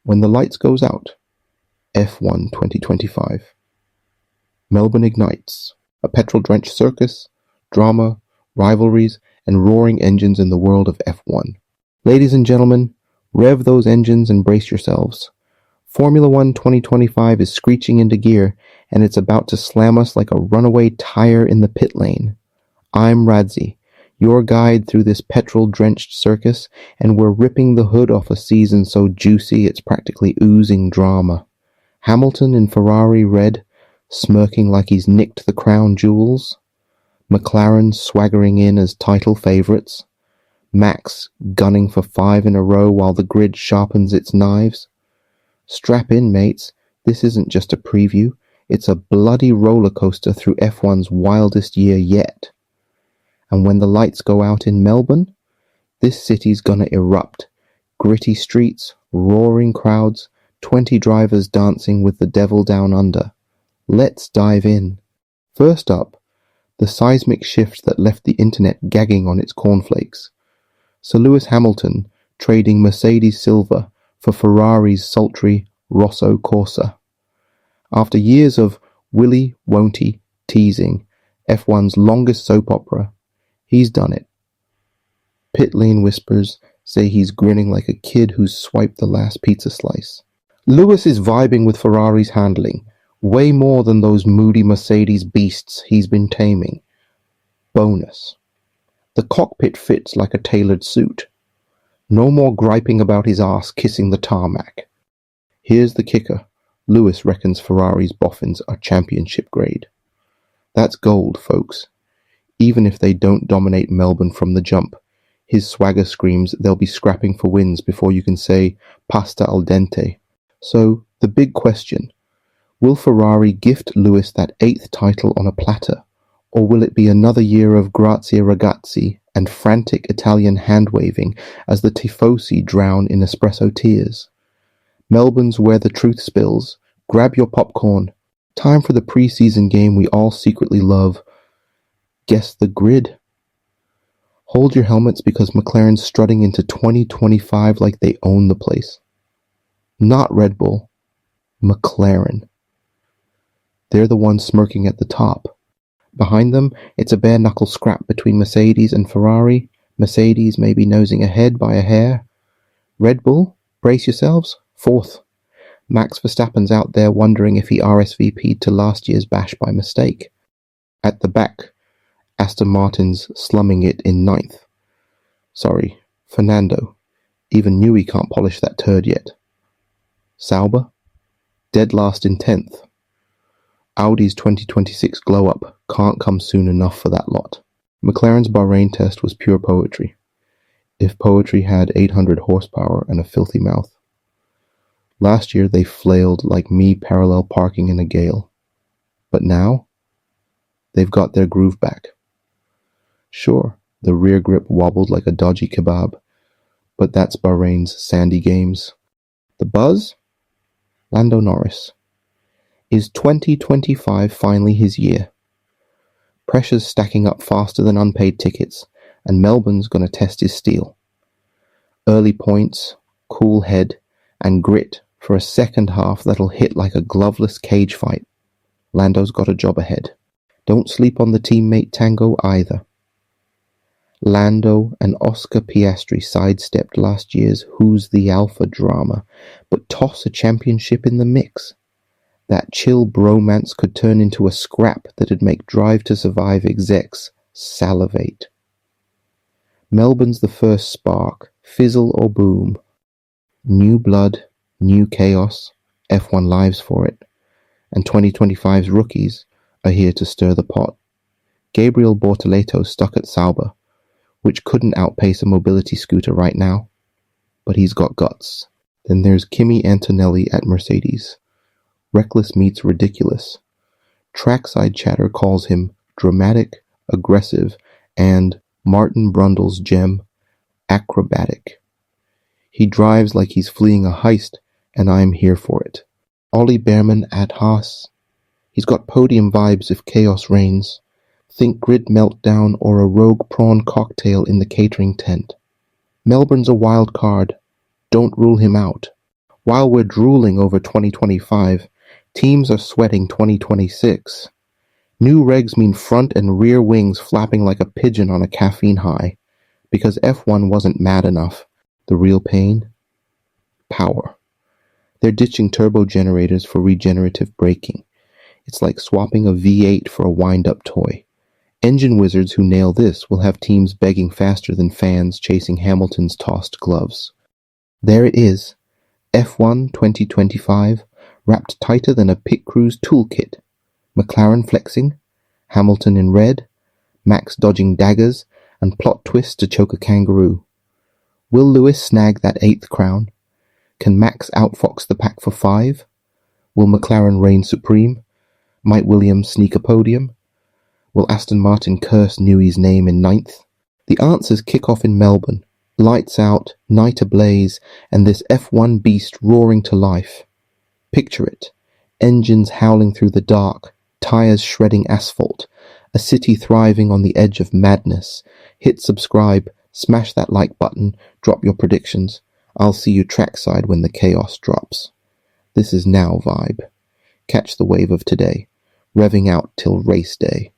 When the lights goes out, F1 2025. Melbourne ignites, a petrol-drenched circus, drama, rivalries, and roaring engines in the world of F1. Ladies and gentlemen, rev those engines and brace yourselves. Formula One 2025 is screeching into gear, and it's about to slam us like a runaway tire in the pit lane. I'm Radzi, your guide through this petrol-drenched circus, and we're ripping the hood off a season so juicy it's practically oozing drama. Hamilton in Ferrari red, smirking like he's nicked the crown jewels. McLaren swaggering in as title favourites. Max gunning for 5 in a row while the grid sharpens its knives. Strap in, mates. This isn't just a preview. It's a bloody roller coaster through F1's wildest year yet. And when the lights go out in Melbourne, this city's gonna erupt. Gritty streets, roaring crowds, 20 drivers dancing with the devil down under. Let's dive in. First up, the seismic shift that left the internet gagging on its cornflakes. Sir Lewis Hamilton trading Mercedes Silver for Ferrari's sultry Rosso Corsa. After years of willy won't-he teasing, F1's longest soap opera, he's done it. Pit lane whispers say he's grinning like a kid who's swiped the last pizza slice. Lewis is vibing with Ferrari's handling, way more than those moody Mercedes beasts he's been taming. Bonus. The cockpit fits like a tailored suit. No more griping about his arse kissing the tarmac. Here's the kicker. Lewis reckons Ferrari's boffins are championship grade. That's gold, folks. Even if they don't dominate Melbourne from the jump, his swagger screams they'll be scrapping for wins before you can say pasta al dente. So, the big question, will Ferrari gift Lewis that 8th title on a platter, or will it be another year of grazie ragazzi and frantic Italian hand-waving as the tifosi drown in espresso tears? Melbourne's where the truth spills. Grab your popcorn. Time for the pre-season game we all secretly love. Guess the grid. Hold your helmets because McLaren's strutting into 2025 like they own the place. Not Red Bull. McLaren. They're the ones smirking at the top. Behind them, it's a bare-knuckle scrap between Mercedes and Ferrari. Mercedes may be nosing ahead by a hair. Red Bull, brace yourselves, 4th. Max Verstappen's out there wondering if he RSVP'd to last year's bash by mistake. At the back, Aston Martin's slumming it in 9th. Sorry, Fernando. Even Newey can't polish that turd yet. Sauber, dead last in 10th. Audi's 2026 glow-up can't come soon enough for that lot. McLaren's Bahrain test was pure poetry. If poetry had 800 horsepower and a filthy mouth. Last year they flailed like me parallel parking in a gale. But now, they've got their groove back. Sure, the rear grip wobbled like a dodgy kebab, but that's Bahrain's sandy games. The buzz? Lando Norris. Is 2025 finally his year? Pressure's stacking up faster than unpaid tickets, and Melbourne's gonna test his steel. Early points, cool head, and grit for a second half that'll hit like a gloveless cage fight. Lando's got a job ahead. Don't sleep on the teammate tango either. Lando and Oscar Piastri sidestepped last year's Who's the Alpha drama, but toss a championship in the mix. That chill bromance could turn into a scrap that'd make Drive to Survive execs salivate. Melbourne's the first spark, fizzle or boom. New blood, new chaos, F1 lives for it, and 2025's rookies are here to stir the pot. Gabriel Bortoleto stuck at Sauber, which couldn't outpace a mobility scooter right now, but he's got guts. Then there's Kimi Antonelli at Mercedes. Reckless meets ridiculous. Trackside chatter calls him dramatic, aggressive, and, Martin Brundle's gem, acrobatic. He drives like he's fleeing a heist, and I'm here for it. Ollie Behrman at Haas. He's got podium vibes if chaos reigns. Think grid meltdown or a rogue prawn cocktail in the catering tent. Melbourne's a wild card. Don't rule him out. While we're drooling over 2025, teams are sweating 2026. New regs mean front and rear wings flapping like a pigeon on a caffeine high. Because F1 wasn't mad enough. The real pain? Power. They're ditching turbo generators for regenerative braking. It's like swapping a V8 for a wind-up toy. Engine wizards who nail this will have teams begging faster than fans chasing Hamilton's tossed gloves. There it is. F1 2025, wrapped tighter than a pit crew's toolkit. McLaren flexing, Hamilton in red, Max dodging daggers, and plot twists to choke a kangaroo. Will Lewis snag that 8th crown? Can Max outfox the pack for 5? Will McLaren reign supreme? Might Williams sneak a podium? Will Aston Martin curse Newey's name in 9th? The answers kick off in Melbourne. Lights out, night ablaze, and this F1 beast roaring to life. Picture it. Engines howling through the dark, tires shredding asphalt, a city thriving on the edge of madness. Hit subscribe, smash that like button, drop your predictions. I'll see you trackside when the chaos drops. This is Now Vibe. Catch the wave of today, revving out till race day.